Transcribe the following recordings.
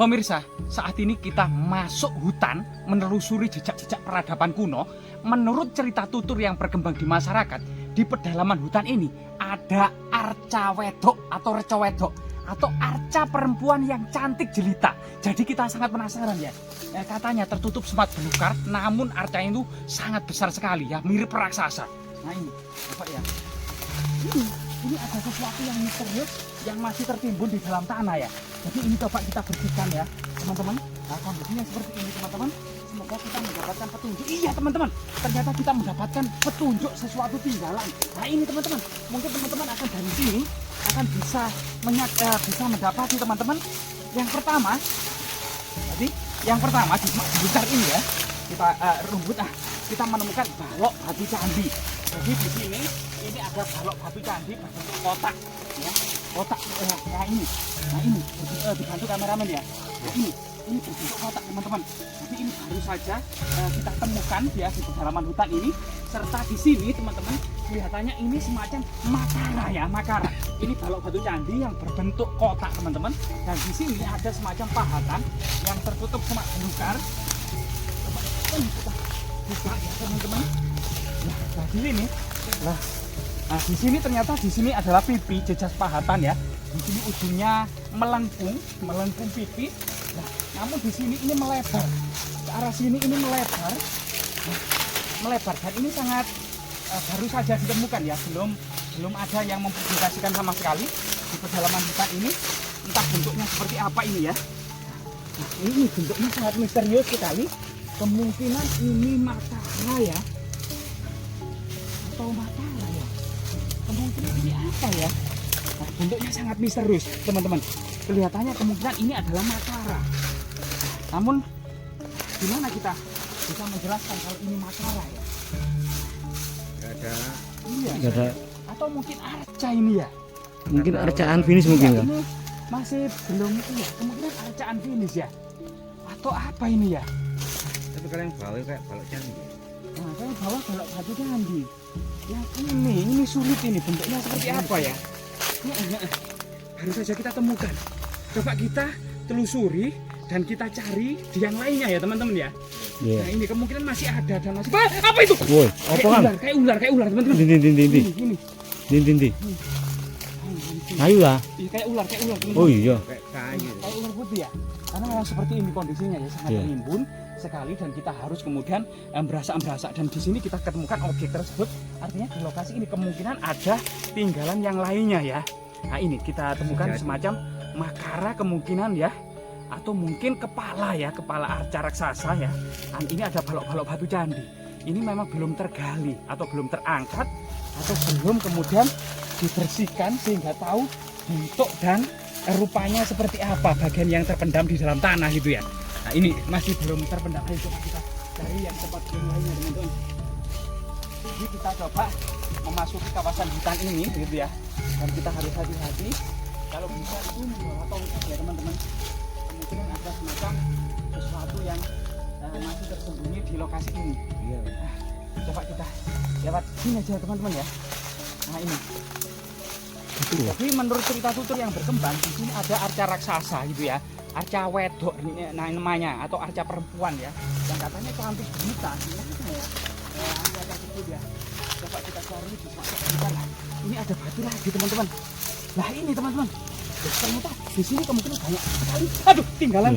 Pemirsa, saat ini kita masuk hutan menelusuri jejak-jejak peradaban kuno. Menurut cerita tutur yang berkembang di masyarakat, di pedalaman hutan ini ada arca wedok atau reca wedok atau arca perempuan yang cantik jelita. Jadi kita sangat penasaran ya. Katanya tertutup semat belukar, namun arca itu sangat besar sekali ya, mirip raksasa. Nah ini, Bapak ya. Ini ada sesuatu yang misterius yang masih tertimbun di dalam tanah ya. Jadi ini coba kita bersihkan ya, teman-teman. Nah, kondisinya seperti ini, teman-teman. Semoga kita mendapatkan petunjuk. Iya, teman-teman. Ternyata kita mendapatkan petunjuk sesuatu tinggalan. Nah, ini teman-teman. Mungkin teman-teman akan dari sini akan bisa mendapati teman-teman. Yang pertama, tadi yang pertama di sekitar ini ya. Kita kita menemukan balok batu candi. Jadi di sini ini ada balok batu candi berbentuk kotak ya. Kotak nah ini dibantu kameramen ya. Nah, ini berbentuk kotak teman-teman. Jadi ini baru saja kita temukan ya di pedalaman hutan ini, serta di sini teman-teman kelihatannya ini semacam makara ya, makara. Ini balok batu candi yang berbentuk kotak teman-teman, dan di sini ada semacam pahatan yang tertutup semak belukar. Kita buka ya teman-teman. Nah di sini, nah di sini ternyata di sini adalah pipi jejas pahatan ya. Di sini ujungnya melengkung pipi. Nah, namun di sini ini melebar ke arah sini, ini melebar, dan ini sangat baru saja ditemukan ya, belum ada yang mempublikasikan sama sekali di pedalaman hutan ini. Entah bentuknya seperti apa ini ya. Nah, ini bentuknya sangat misterius sekali. Kemungkinan ini makara ya, atau makara ya. Kemungkinan ini apa ya? Nah, bentuknya sangat misterius teman-teman. Kelihatannya kemungkinan ini adalah makara. Namun gimana kita bisa menjelaskan kalau ini makara ya? Gak ada. Iya. Gak ada. Atau mungkin arca ini ya? Mungkin arcaan finish mungkin kan? Ini masih belum ya. Kemungkinan arcaan finish ya. Atau apa ini ya? Tapi kalau yang bawah kayak balok candi. Nah, saya bawa balok batu candi. Yang ini sulit ini, bentuknya seperti apa ya? Baru saja kita temukan. Coba kita telusuri dan kita cari di yang lainnya ya teman-teman ya. Iya. Nah ini kemungkinan masih ada dan masih. Apa itu? Woi, apa kan? Kayak ular teman-teman. Din. Ayo lah. Iya, kayak ular teman-teman. Oh iya. Kayak kayu. Kayak ular putih ya. Karena memang seperti ini kondisinya ya, sangat menimbun sekali, dan kita harus kemudian berasa dan di sini kita ketemukan objek tersebut. Artinya di lokasi ini kemungkinan ada tinggalan yang lainnya ya. Nah ini kita temukan semacam makara kemungkinan ya, atau mungkin kepala ya, kepala arca raksasa ya. Dan ini ada balok-balok batu candi. Ini memang belum tergali atau belum terangkat atau belum kemudian dibersihkan sehingga tahu bentuk dan rupanya seperti apa bagian yang terpendam di dalam tanah gitu ya. Nah ini masih belum terpendam. Ayo coba kita cari yang tempat yang lainnya teman-teman. Jadi kita coba memasuki kawasan hutan ini gitu ya, dan kita harus hati-hati kalau bisa itu membawa tongkat ya teman-teman. Kemungkinan ada semacam sesuatu yang masih tersembunyi di lokasi ini. Iya. Coba kita lewat sini aja teman-teman ya. Nah ini. Jadi menurut cerita tutur yang berkembang di sini ada arca raksasa gitu ya, arca wedok namanya, atau arca perempuan ya, yang katanya cantik jelita. Arca tersebut ya. Coba kita cari di sekitar. Ini ada batu lagi teman-teman. Nah ini teman-teman. Ternyata di sini kemungkinan banyak sekali. Aduh, tinggalan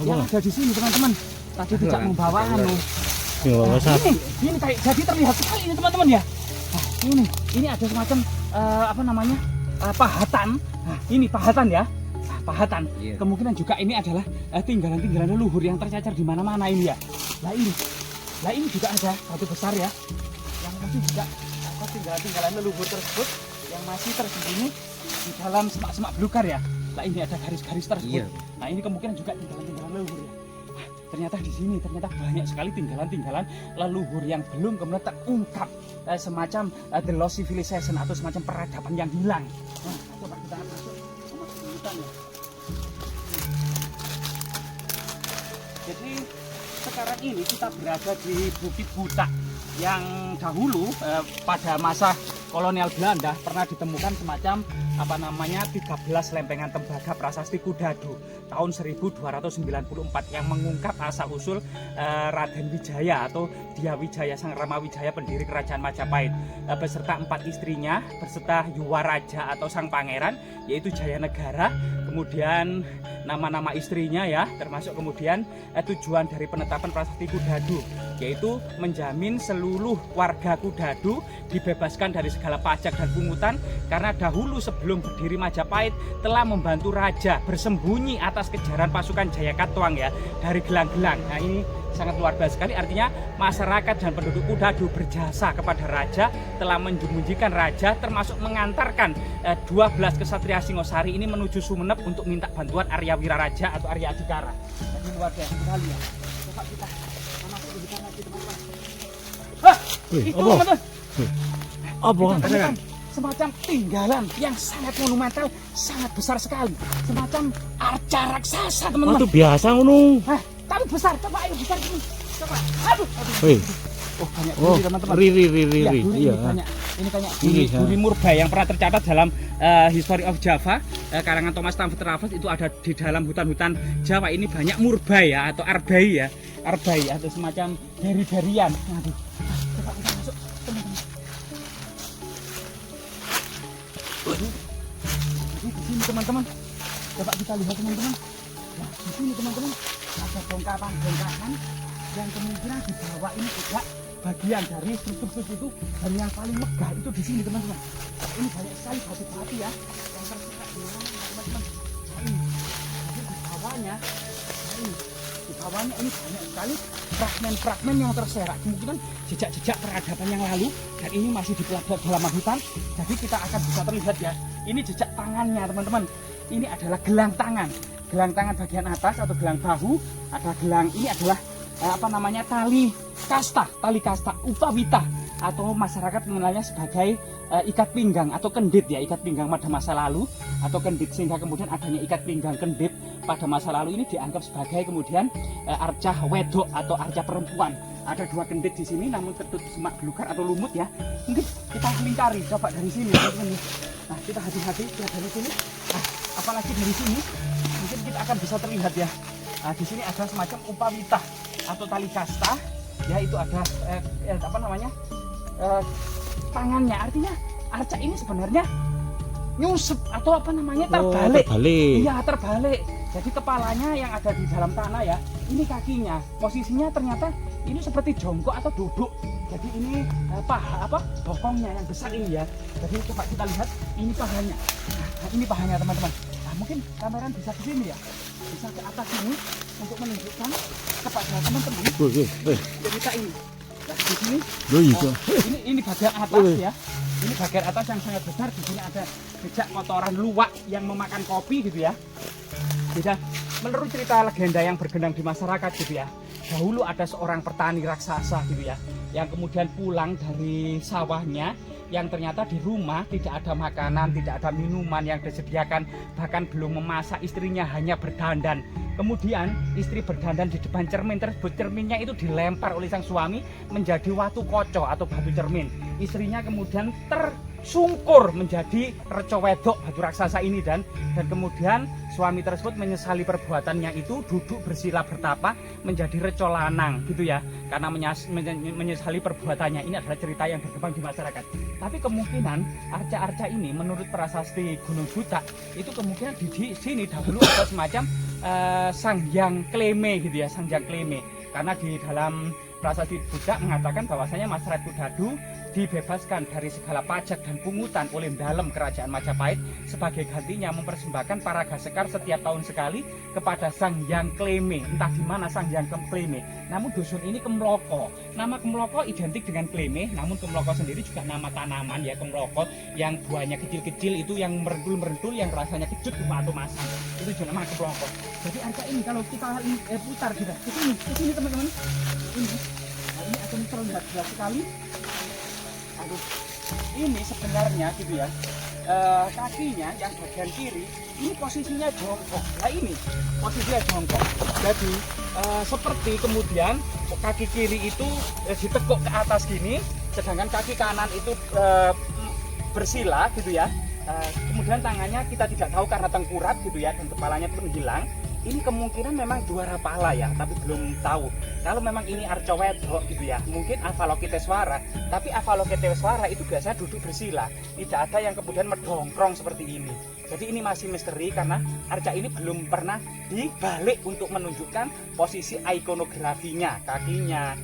yang ada di sini teman-teman. Tadi tidak membawa ini kayak jadi terlihat sekali ini teman-teman ya. Nah, ini ada semacam pahatan. Nah, ini pahatan ya. Nah, pahatan. Iya. Kemungkinan juga ini adalah tinggalan leluhur yang tercecer di mana-mana ini ya. Nah ini juga ada batu besar ya, yang masih juga tinggalan leluhur tersebut yang masih tersembunyi di dalam semak-semak belukar ya. Nah ini ada garis-garis tersebut. Iya. Nah ini kemungkinan juga tinggalan leluhur ya. Ternyata di sini banyak sekali tinggalan leluhur yang belum kemudian terungkap, semacam the lost civilization atau semacam peradaban yang hilang. Nah, coba kita masuk ke hutan ya. Jadi sekarang ini kita berada di Bukit Butak yang dahulu pada masa kolonial Belanda pernah ditemukan semacam 13 lempengan tembaga prasasti Kudadu tahun 1294 yang mengungkap asal-usul Raden Wijaya atau Dia Wijaya Sang Rama Wijaya pendiri kerajaan Majapahit beserta 4 istrinya beserta Yuwaraja atau Sang Pangeran yaitu Jayanegara, kemudian nama-nama istrinya ya, termasuk kemudian tujuan dari penetapan prasasti Kudadu yaitu menjamin seluruh warga Kudadu dibebaskan dari segala pajak dan pungutan karena dahulu sebelum berdiri Majapahit telah membantu raja bersembunyi atas kejaran pasukan Jayakatwang ya dari gelang-gelang. Nah ini sangat luar biasa sekali, artinya masyarakat dan penduduk Kudadu berjasa kepada raja, telah menyembunyikan raja termasuk mengantarkan 12 kesatria Singosari ini menuju Sumenep untuk minta bantuan Arya Wiraraja atau Arya Adhikara. Jadi luar biasa sekali ya. Coba kita masuk di sana lagi teman-teman. Itu apa? teman-teman. Apa kan? Kita temukan semacam tinggalan yang sangat monumental, sangat besar sekali, semacam arca raksasa teman-teman. Itu biasa ngono. Tapi besar, coba ayo besar ini. Coba. Aduh. Wih. Oh banyak Oh, duri teman-teman. ri. Ya, duri Iya. ini banyak. Ini banyak Duri, duri murba yang pernah tercatat dalam History of Java karangan Thomas Stamford Raffles itu ada di dalam hutan-hutan Jawa ini banyak murba ya atau arbai ya. Arbai atau semacam dari-darian. Aduh. Coba kita masuk teman-teman. Ini di sini teman-teman. Coba kita lihat teman-teman. Nah, di sini teman-teman ada bongkahan yang kemungkinan di bawah ini juga bagian dari struktur itu dan yang paling megah itu di sini teman-teman. Nah, ini banyak sekali batu-batu ya yang terserak di mana teman-teman. Nah, ini jadi di bawahnya, di bawahnya ini banyak sekali fragmen-fragmen yang terserak, kemungkinan jejak-jejak peradaban yang lalu dan ini masih di pedalaman hutan. Jadi kita akan bisa terlihat ya, ini jejak tangannya teman-teman. Ini adalah gelang tangan bagian atas atau gelang bahu, ada gelang ini adalah tali kasta upawita atau masyarakat mengenalnya sebagai ikat pinggang atau kendit ya, ikat pinggang pada masa lalu atau kendit, sehingga kemudian adanya ikat pinggang kendit pada masa lalu ini dianggap sebagai kemudian arca wedok atau arca perempuan. Ada 2 kendit di sini namun ketut semak belukar atau lumut ya. Mungkin kita lingkari coba dari sini teman-teman. Nah, kita hati-hati lihat dari sini. Nah, apalagi dari sini mungkin kita akan bisa terlihat ya. Nah, di sini ada semacam upawita atau tali kasta ya, itu ada tangannya, artinya arca ini sebenarnya nyusup atau terbalik. Iya, terbalik. Jadi kepalanya yang ada di dalam tanah ya, ini kakinya posisinya ternyata ini seperti jongkok atau duduk. Jadi ini bokongnya yang besar ini ya. Jadi coba kita lihat ini pahanya. Nah, ini pahanya teman-teman. Nah, mungkin kameran bisa ke sini ya, bisa ke atas ini untuk menunjukkan kepada teman-teman cerita ini. Nah, di sini ini bagian atas ya. Ini bagian atas yang sangat besar. Di sini ada jejak kotoran luwak yang memakan kopi gitu ya. Bisa menurut cerita legenda yang bergendang di masyarakat gitu ya, dahulu ada seorang petani raksasa gitu ya, yang kemudian pulang dari sawahnya yang ternyata di rumah tidak ada makanan, tidak ada minuman yang disediakan, bahkan belum memasak, istrinya hanya berdandan. Kemudian istri berdandan di depan cermin tersebut, cerminnya itu dilempar oleh sang suami menjadi watu koco atau batu cermin. Istrinya kemudian tersungkur menjadi reco wedok batu raksasa ini dan kemudian suami tersebut menyesali perbuatannya itu, duduk bersila bertapa menjadi reco lanang gitu ya, karena menyesali perbuatannya. Ini adalah cerita yang berkembang di masyarakat. Tapi kemungkinan arca-arca ini menurut prasasti Gunung Butak itu kemungkinan di sini dahulu ada semacam Sanghyang Kleme gitu ya, Sanghyang Kleme, karena di dalam prasasti Budak mengatakan bahwasanya masyarakat Kudadu dibebaskan dari segala pajak dan pungutan oleh dalam kerajaan Majapahit, sebagai gantinya mempersembahkan paraga sekar setiap tahun sekali kepada Sang Hyang Kleme. Entah di mana Sang Hyang Kleme. Namun dusun ini Kemloko. Nama Kemloko identik dengan Kleme, namun Kemloko sendiri juga nama tanaman ya, Kemloko yang buahnya kecil-kecil itu, yang merentul-merentul, yang rasanya kecut atau masam. Itu juga nama Kemloko. Jadi angka ini kalau kita putar kita ke sini teman-teman. Ini akan terlihat jelas sekali. Aduh, ini sebenarnya gitu ya, kakinya yang bagian kiri ini posisinya jongkok. Nah ini posisinya jongkok. Jadi seperti kemudian kaki kiri itu ditekuk ke atas gini, sedangkan kaki kanan itu bersila gitu ya. Kemudian tangannya kita tidak tahu karena tengkurap gitu ya, dan kepalanya pun hilang. Ini kemungkinan memang juara pala ya, tapi belum tahu. Kalau memang ini arca wedok gitu ya, mungkin Avalokiteswara. Tapi Avalokiteswara itu biasa duduk bersila, tidak ada yang kemudian mendongkrong seperti ini. Jadi ini masih misteri karena arca ini belum pernah dibalik untuk menunjukkan posisi ikonografinya, kakinya,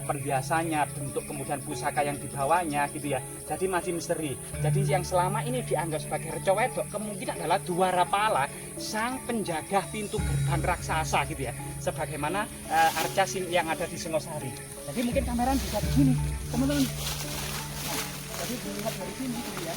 perhiasannya, bentuk kemudian pusaka yang dibawanya gitu ya. Jadi masih misteri. Jadi yang selama ini dianggap sebagai arca wedok kemungkinan adalah Dwara Pala, sang penjaga pintu gerbang raksasa gitu ya. Sebagaimana arca yang ada di Singosari. Jadi mungkin kameran bisa begini, teman-teman. Nah, jadi dilihat dari sini gitu ya.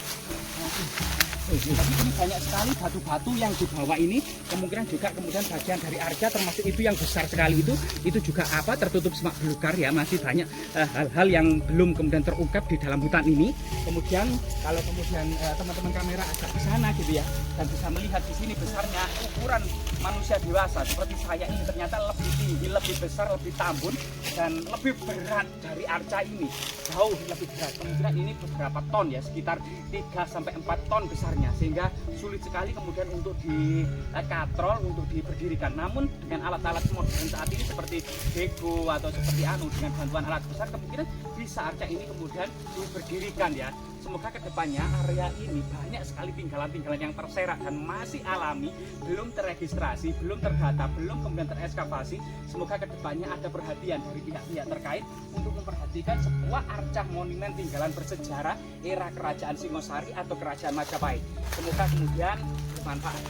Tapi ini banyak sekali batu-batu yang dibawa ini, kemungkinan juga kemudian bagian dari arca, termasuk itu yang besar sekali itu juga tertutup semak belukar ya, masih banyak hal-hal yang belum kemudian terungkap di dalam hutan ini. Kemudian kalau kemudian teman-teman kamera agak ke sana gitu ya, dan bisa melihat di sini besarnya ukuran manusia dewasa seperti saya ini ternyata lebih tinggi, lebih besar, lebih tambun, dan lebih berat dari arca ini, jauh lebih berat. Kemungkinan ini beberapa ton ya, sekitar 3-4 ton besarnya, sehingga sulit sekali kemudian untuk dikatrol, untuk diberdirikan. Namun dengan alat-alat modern saat ini seperti bego atau seperti dengan bantuan alat besar, kemungkinan bisa arca ini kemudian diberdirikan ya. Semoga kedepannya area ini banyak sekali tinggalan-tinggalan yang terserak dan masih alami, belum terregistrasi, belum terdata, belum kemudian terekskavasi. Semoga kedepannya ada perhatian dari pihak-pihak terkait untuk memperhatikan sebuah arca monumen tinggalan bersejarah era kerajaan Singosari atau kerajaan Majapahit. Semoga kemudian bermanfaat.